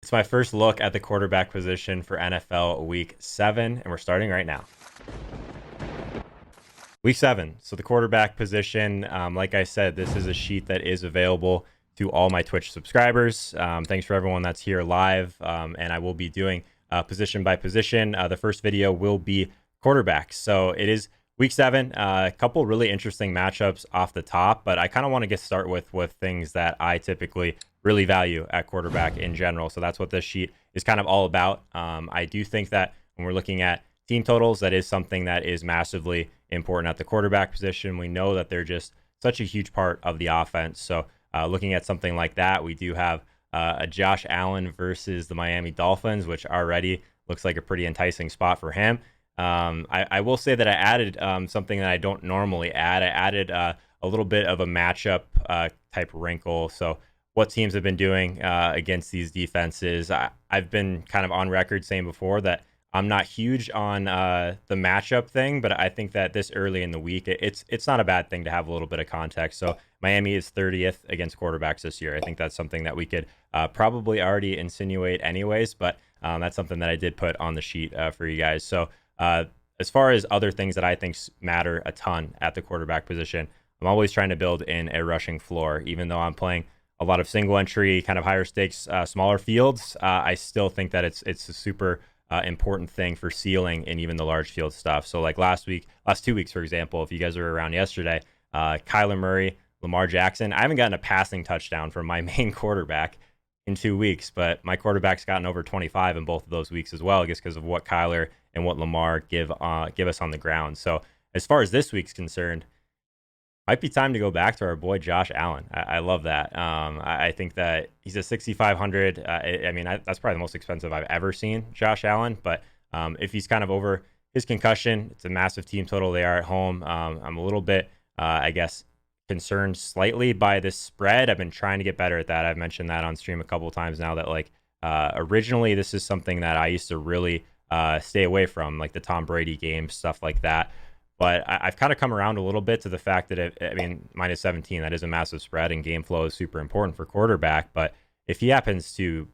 It's my first look at the quarterback position for NFL Week 7, and we're starting right now. Week 7. So the quarterback position, like I said, this is a sheet that is available to all my Twitch subscribers. Thanks for everyone that's here live, and I will be doing position by position. The first video will be quarterbacks. So it is Week 7. A couple really interesting matchups off the top, but I kind of want to get started with things that I typically really value at quarterback in general. So that's what this sheet is kind of all about. I do think that when we're looking at team totals, that is something that is massively important at the quarterback position. We know that they're just such a huge part of the offense. So looking at something like that, we do have a Josh Allen versus the Miami Dolphins, which already looks like a pretty enticing spot for him. I will say that I added something that I don't normally add. I added a little bit of a matchup type wrinkle. So what teams have been doing against these defenses. I've been kind of on record saying before that I'm not huge on the matchup thing, but I think that this early in the week, it's not a bad thing to have a little bit of context. So Miami is 30th against quarterbacks this year. I think that's something that we could probably already insinuate anyways, but that's something that I did put on the sheet for you guys. So as far as other things that I think matter a ton at the quarterback position, I'm always trying to build in a rushing floor, even though I'm playing a lot of single entry, kind of higher stakes, smaller fields. I still think that it's a super important thing for ceiling in even the large field stuff. So like last 2 weeks, for example, if you guys were around yesterday, Kyler Murray, Lamar Jackson, I haven't gotten a passing touchdown from my main quarterback in 2 weeks, but my quarterback's gotten over 25 in both of those weeks as well, just because of what Kyler and what Lamar give us on the ground. So as far as this week's concerned, might be time to go back to our boy Josh Allen. I love that. I think that he's a 6,500. I mean, that's probably the most expensive I've ever seen Josh Allen. But if he's kind of over his concussion, it's a massive team total. They are at home. I'm a little bit, I guess, concerned slightly by this spread. I've been trying to get better at that. I've mentioned that on stream a couple of times now that like originally this is something that I used to really stay away from, like the Tom Brady games, stuff like that. But I've kind of come around a little bit to the fact that, minus 17, that is a massive spread, and game flow is super important for quarterback. But if he happens to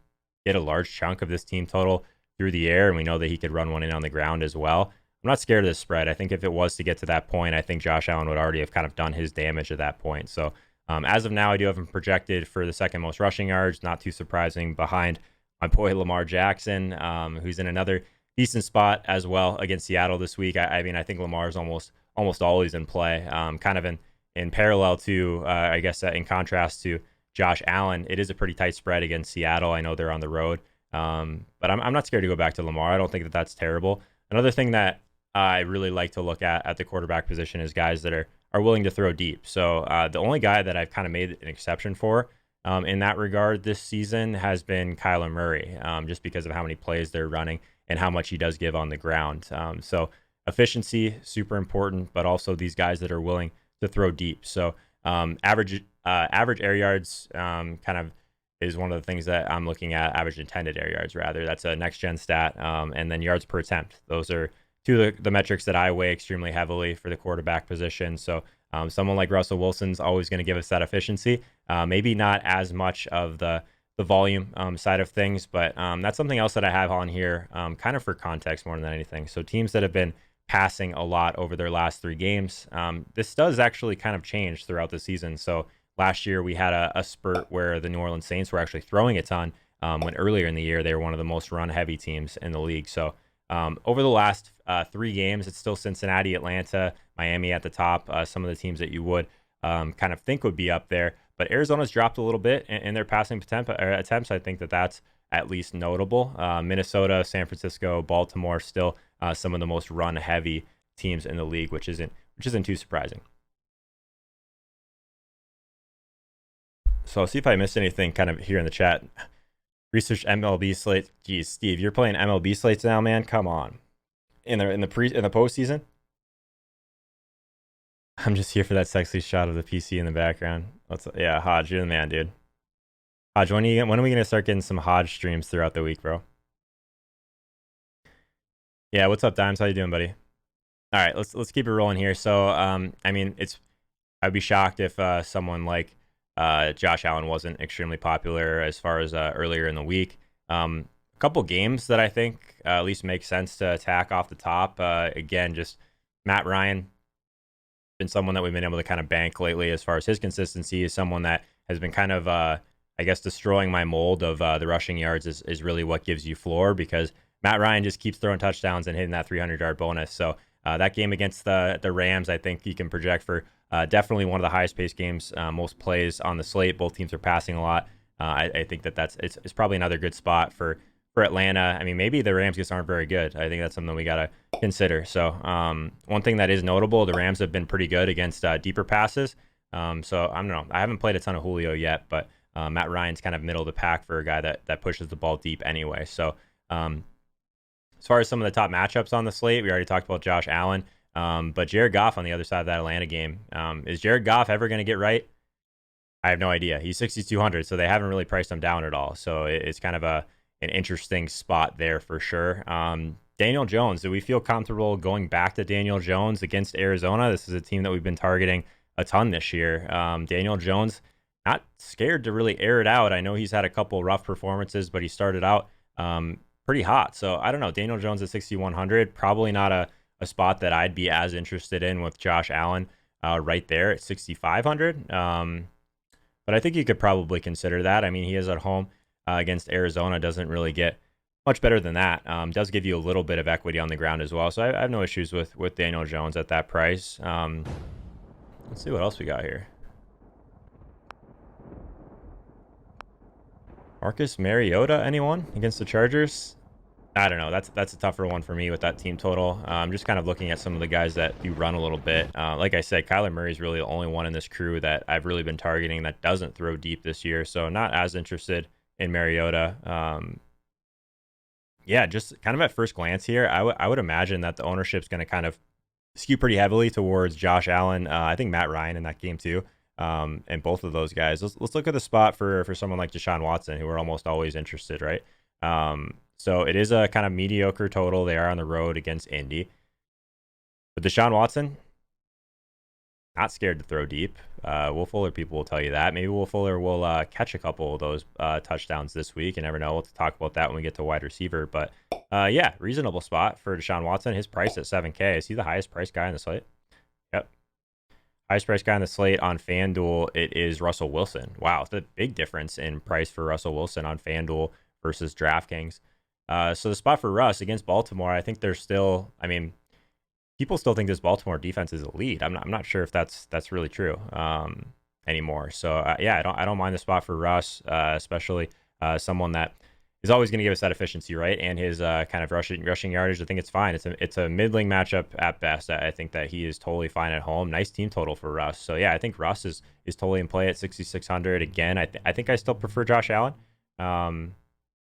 get a large chunk of this team total through the air, and we know that he could run one in on the ground as well, I'm not scared of this spread. I think if it was to get to that point, I think Josh Allen would already have kind of done his damage at that point. So as of now, I do have him projected for the second most rushing yards, not too surprising, behind my boy Lamar Jackson, who's in another decent spot as well against Seattle this week. I mean, I think Lamar's almost always in play. Kind of in parallel to, I guess, in contrast to Josh Allen, it is a pretty tight spread against Seattle. I know they're on the road, but I'm not scared to go back to Lamar. I don't think that that's terrible. Another thing that I really like to look at the quarterback position is guys that are willing to throw deep. So the only guy that I've kind of made an exception for in that regard this season has been Kyler Murray, just because of how many plays they're running and how much he does give on the ground. So efficiency, super important, but also these guys that are willing to throw deep. So average air yards kind of is one of the things that I'm looking at. Average intended air yards, rather. That's a next-gen stat. And then yards per attempt. Those are two of the metrics that I weigh extremely heavily for the quarterback position. So someone like Russell Wilson's always going to give us that efficiency. Maybe not as much of the volume side of things, but that's something else that I have on here kind of for context more than anything. So teams that have been passing a lot over their last 3 games, this does actually kind of change throughout the season. So last year we had a spurt where the New Orleans Saints were actually throwing a ton, when earlier in the year they were one of the most run heavy teams in the league. So over the last 3 games, it's still Cincinnati, Atlanta, Miami at the top, some of the teams that you would kind of think would be up there. But Arizona's dropped a little bit in their passing attempts. I think that that's at least notable. Minnesota, San Francisco, Baltimore, still some of the most run-heavy teams in the league, which isn't too surprising. So I'll see if I missed anything kind of here in the chat. Research MLB slates. Geez, Steve, you're playing MLB slates now, man. Come on. In the postseason. I'm just here for that sexy shot of the PC in the background. Yeah, Hodge, you're the man, dude. Hodge, when are we gonna start getting some Hodge streams throughout the week, bro? Yeah, what's up, Dimes? How you doing, buddy? All right, let's keep it rolling here. So, I mean, I'd be shocked if someone like Josh Allen wasn't extremely popular as far as earlier in the week. A couple games that I think at least make sense to attack off the top. Again, just Matt Ryan, been someone that we've been able to kind of bank lately as far as his consistency. Is someone that has been kind of, I guess, destroying my mold of the rushing yards is really what gives you floor, because Matt Ryan just keeps throwing touchdowns and hitting that 300-yard bonus. So that game against the Rams, I think you can project for definitely one of the highest paced games, most plays on the slate. Both teams are passing a lot. I think it's probably another good spot for Atlanta. I mean, maybe the Rams just aren't very good. I think that's something we got to consider. So one thing that is notable, the Rams have been pretty good against deeper passes. So I don't know. I haven't played a ton of Julio yet, but Matt Ryan's kind of middle of the pack for a guy that pushes the ball deep anyway. So as far as some of the top matchups on the slate, we already talked about Josh Allen. But Jared Goff on the other side of that Atlanta game. Is Jared Goff ever going to get right? I have no idea. He's 6,200, so they haven't really priced him down at all. So it's kind of an interesting spot there for sure. Daniel Jones, do we feel comfortable going back to Daniel Jones against Arizona? This is a team that we've been targeting a ton this year. Daniel Jones, not scared to really air it out. I know he's had a couple rough performances, but he started out pretty hot. So I don't know. Daniel Jones at 6,100, probably not a spot that I'd be as interested in with Josh Allen right there at 6,500. But I think you could probably consider that. I mean, he is at home against Arizona. Doesn't really get much better than that. Does give you a little bit of equity on the ground as well. So I have no issues with Daniel Jones at that price. Let's see what else we got here. Marcus Mariota, anyone against the Chargers? I don't know. That's a tougher one for me with that team total. I'm just kind of looking at some of the guys that do run a little bit. Like I said, Kyler Murray is really the only one in this crew that I've really been targeting that doesn't throw deep this year. So not as interested in Mariota. Yeah, just kind of at first glance here, I would imagine that the ownership's going to kind of skew pretty heavily towards Josh Allen. I think Matt Ryan in that game too. And both of those guys. Let's look at the spot for someone like Deshaun Watson, who we're almost always interested, right? So it is a kind of mediocre total. They are on the road against Indy. But Deshaun Watson, not scared to throw deep. Will Fuller people will tell you that. Maybe Will Fuller will catch a couple of those touchdowns this week. You never know. We'll talk about that when we get to wide receiver. But yeah, reasonable spot for Deshaun Watson. His price at 7K. Is he the highest priced guy on the slate? Yep. Highest price guy on the slate on FanDuel, it is Russell Wilson. Wow, it's a big difference in price for Russell Wilson on FanDuel versus DraftKings. So the spot for Russ against Baltimore, I think there's still, I mean, people still think this Baltimore defense is elite. I'm not sure if that's really true anymore. So yeah, I don't mind the spot for Russ, especially someone that is always going to give us that efficiency, right? And his kind of rushing yardage. I think it's fine. It's a middling matchup at best. I think that he is totally fine at home. Nice team total for Russ. So yeah, I think Russ is totally in play at 6,600. Again, I think I still prefer Josh Allen.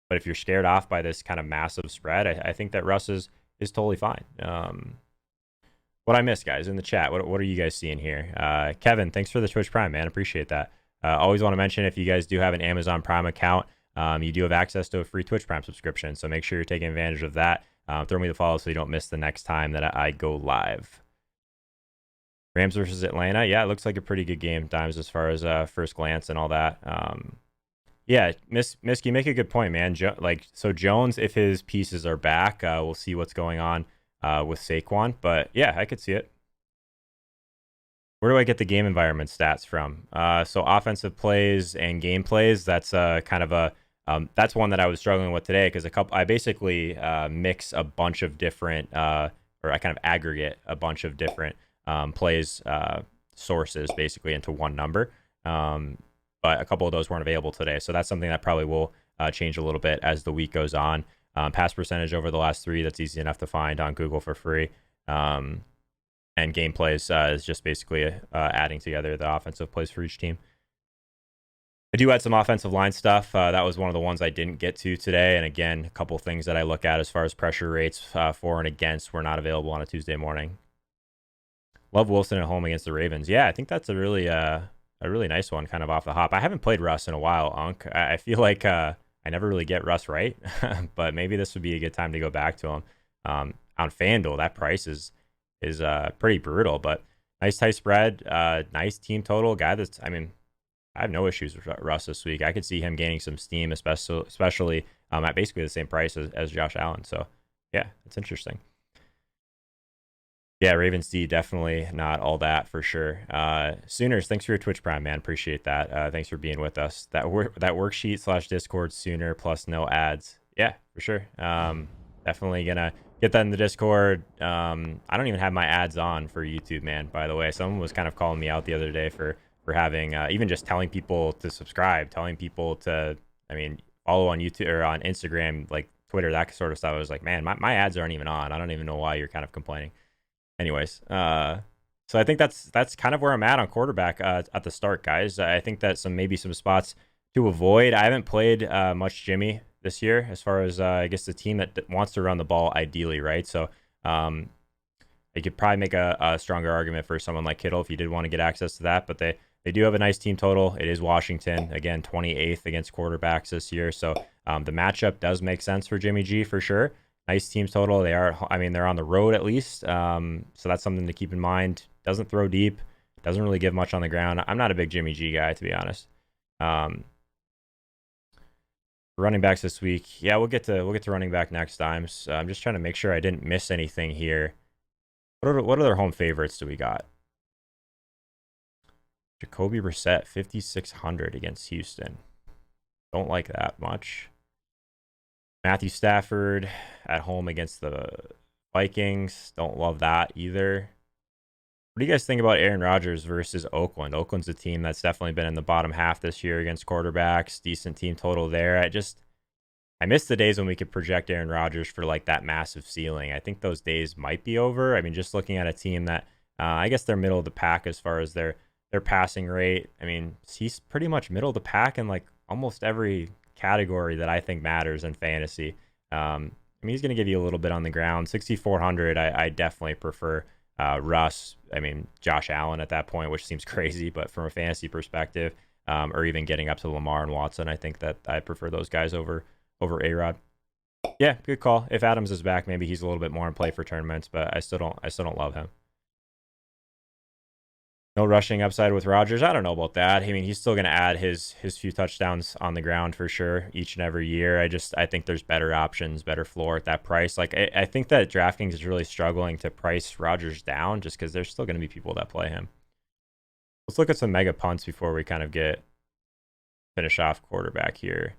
But if you're scared off by this kind of massive spread, I think that Russ is totally fine. What I missed, guys, in the chat, what are you guys seeing here? Kevin, thanks for the Twitch Prime, man. Appreciate that. Always want to mention, if you guys do have an Amazon Prime account, you do have access to a free Twitch Prime subscription. So make sure you're taking advantage of that. Throw me the follow so you don't miss the next time that I go live. Rams versus Atlanta. Yeah, it looks like a pretty good game, Dimes, as far as first glance and all that. Yeah, Misk, you make a good point, man. So Jones, if his pieces are back, we'll see what's going on with Saquon. But yeah, I could see it. Where do I get the game environment stats from? So offensive plays and game plays. That's kind of that's one that I was struggling with today, because I basically mix a bunch of different, or I kind of aggregate a bunch of different plays sources basically into one number. But a couple of those weren't available today. So that's something that probably will change a little bit as the week goes on. Pass percentage over the last 3, that's easy enough to find on Google for free. And game plays is just basically adding together the offensive plays for each team. I do add some offensive line stuff. That was one of the ones I didn't get to today. And again, a couple things that I look at as far as pressure rates for and against were not available on a Tuesday morning. Love Wilson at home against the Ravens. Yeah, I think that's a really nice one, kind of off the hop. I haven't played Russ in a while, Unk. I feel like I never really get Russ right, but maybe this would be a good time to go back to him. On FanDuel, that price is pretty brutal, but nice tight spread, nice team total. Guy that's, I mean, I have no issues with Russ this week. I could see him gaining some steam, especially at basically the same price as Josh Allen. So yeah, it's interesting. Yeah, Ravens D, definitely not all that for sure. Sooners, thanks for your Twitch Prime, man. Appreciate that. Thanks for being with us. That worksheet / Discord Sooner plus no ads. Yeah, for sure. Definitely gonna get that in the Discord. I don't even have my ads on for YouTube, man. By the way, someone was kind of calling me out the other day for having even just telling people to subscribe, telling people to, I mean, follow on YouTube or on Instagram, like Twitter, that sort of stuff. I was like, man, my ads aren't even on. I don't even know why you're kind of complaining. Anyways, so I think that's kind of where I'm at on quarterback at the start, guys. I think that maybe some spots to avoid. I haven't played much Jimmy this year, as far as I guess the team that wants to run the ball ideally, right? So you could probably make a stronger argument for someone like Kittle if you did want to get access to that. But they do have a nice team total. It is Washington, again, 28th against quarterbacks this year. So the matchup does make sense for Jimmy G for sure. Nice team total. They're on the road at least. So that's something to keep in mind. Doesn't throw deep. Doesn't really give much on the ground. I'm not a big Jimmy G guy, to be honest. Running backs this week. Yeah, we'll get to running back next time. So I'm just trying to make sure I didn't miss anything here. What other home favorites do we got? Jacoby Brissett, 5,600 against Houston. Don't like that much. Matthew Stafford at home against the Vikings. Don't love that either. What do you guys think about Aaron Rodgers versus Oakland? Oakland's a team that's definitely been in the bottom half this year against quarterbacks. Decent team total there. I miss the days when we could project Aaron Rodgers for like that massive ceiling. I think those days might be over. I mean, just looking at a team that I guess they're middle of the pack as far as their passing rate. I mean, he's pretty much middle of the pack in like almost every category that I think matters in fantasy. I mean, he's going to give you a little bit on the ground. 6,400, I definitely prefer Russ. I mean, Josh Allen at that point, which seems crazy, but from a fantasy perspective, or even getting up to Lamar and Watson, I think that I prefer those guys over A-Rod. Yeah, good call. If Adams is back, maybe he's a little bit more in play for tournaments, but I still don't love him. No rushing upside with Rodgers. I don't know about that. I mean, he's still going to add his few touchdowns on the ground for sure each and every year. I think there's better options, better floor at that price. Like I think that DraftKings is really struggling to price Rodgers down just because there's still going to be people that play him. Let's look at some mega punts before we kind of finish off quarterback here.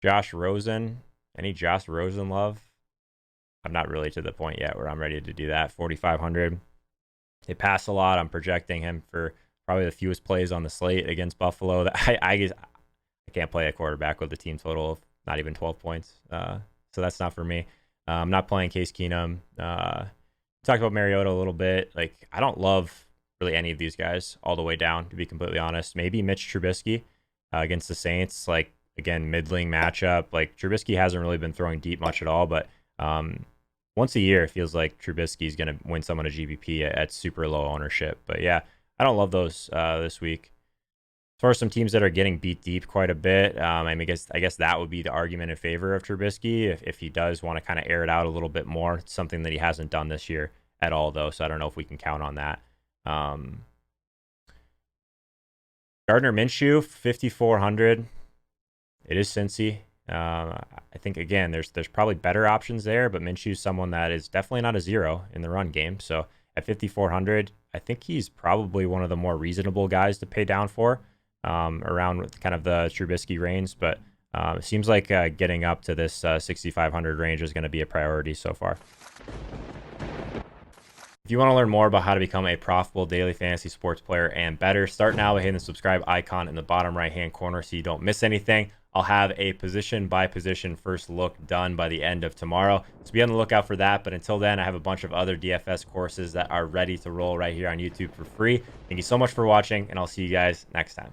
Josh Rosen. Any Josh Rosen love? I'm not really to the point yet where I'm ready to do that. 4,500. They pass a lot. I'm projecting him for probably the fewest plays on the slate against Buffalo. I can't play a quarterback with a team total of not even 12 points. So that's not for me. I'm not playing Case Keenum. Talked about Mariota a little bit. Like, I don't love really any of these guys all the way down, to be completely honest. Maybe Mitch Trubisky against the Saints. Like, again, middling matchup. Like, Trubisky hasn't really been throwing deep much at all, but once a year, it feels like Trubisky's going to win someone a GBP at super low ownership. But yeah, I don't love those this week. As far as some teams that are getting beat deep quite a bit, I guess that would be the argument in favor of Trubisky if he does want to kind of air it out a little bit more. It's something that he hasn't done this year at all, though, so I don't know if we can count on that. Gardner Minshew, 5,400. It is Cincy. I think, again, there's probably better options there, but Minshew's someone that is definitely not a zero in the run game. So at 5,400, I think he's probably one of the more reasonable guys to pay down for, around kind of the Trubisky range. But it seems like getting up to this 6,500 range is going to be a priority so far. If you want to learn more about how to become a profitable daily fantasy sports player and better, start now by hitting the subscribe icon in the bottom right-hand corner so you don't miss anything. I'll have a position-by-position first look done by the end of tomorrow, so be on the lookout for that. But until then, I have a bunch of other DFS courses that are ready to roll right here on YouTube for free. Thank you so much for watching, and I'll see you guys next time.